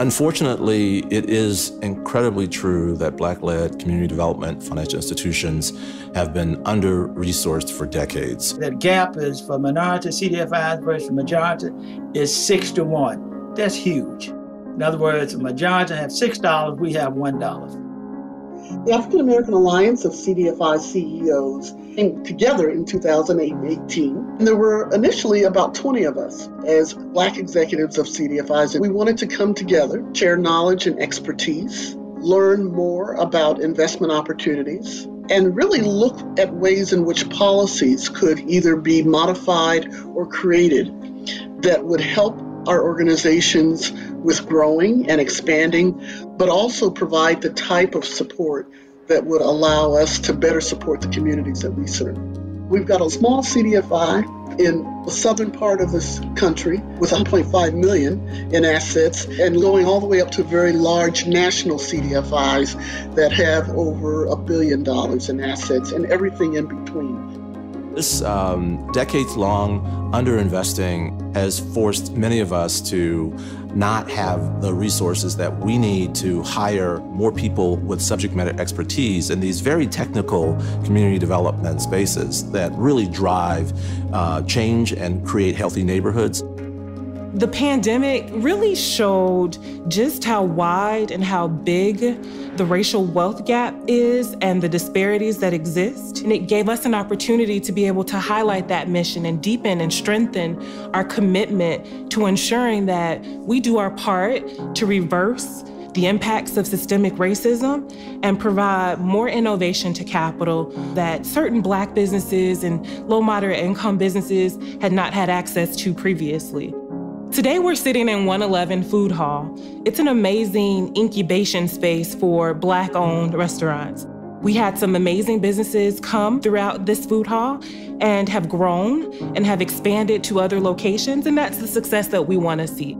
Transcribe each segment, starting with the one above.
Unfortunately, it is incredibly true that Black-led community development financial institutions have been under-resourced for decades. That gap is for minority CDFIs versus majority is 6-to-1. That's huge. In other words, a majority have $6, we have $1. The African American Alliance of CDFI CEOs came together in 2018. And there were initially about 20 of us as Black executives of CDFIs. And we wanted to come together, share knowledge and expertise, learn more about investment opportunities, and really look at ways in which policies could either be modified or created that would help our organizations with growing and expanding, but also provide the type of support that would allow us to better support the communities that we serve. We've got a small CDFI in the southern part of this country with 1.5 million in assets and going all the way up to very large national CDFIs that have over $1 billion in assets and everything in between. This decades-long underinvesting has forced many of us to not have the resources that we need to hire more people with subject matter expertise in these very technical community development spaces that really drive change and create healthy neighborhoods. The pandemic really showed just how wide and how big the racial wealth gap is and the disparities that exist. And it gave us an opportunity to be able to highlight that mission and deepen and strengthen our commitment to ensuring that we do our part to reverse the impacts of systemic racism and provide more innovation to capital that certain Black businesses and low moderate income businesses had not had access to previously. Today we're sitting in 111 Food Hall. It's an amazing incubation space for Black-owned restaurants. We had some amazing businesses come throughout this food hall and have grown and have expanded to other locations, and that's the success that we want to see.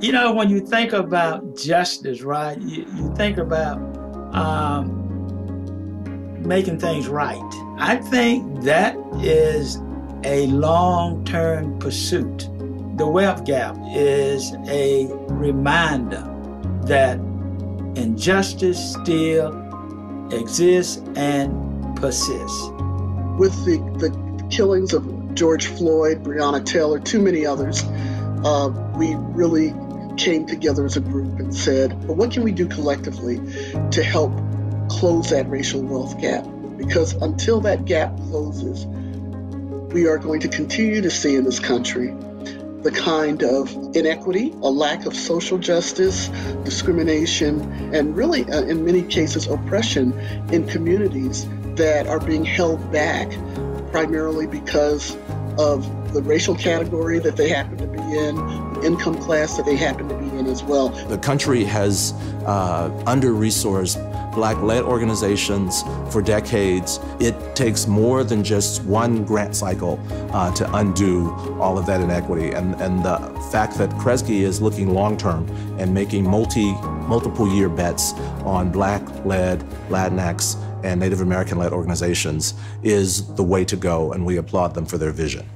You know, when you think about justice, right, you think about making things right. I think that is a long-term pursuit. The wealth gap is a reminder that injustice still exists and persists. With the killings of George Floyd, Breonna Taylor, too many others, we really came together as a group and said, well, what can we do collectively to help close that racial wealth gap? Because until that gap closes, we are going to continue to see in this country the kind of inequity, a lack of social justice, discrimination, and really, in many cases, oppression in communities that are being held back primarily because of the racial category that they happen to be in, the income class that they happen to be in as well. The country has under-resourced Black-led organizations for decades. It takes more than just one grant cycle to undo all of that inequity. And the fact that Kresge is looking long-term and making multiple year bets on Black-led, Latinx, and Native American-led organizations is the way to go, and we applaud them for their vision.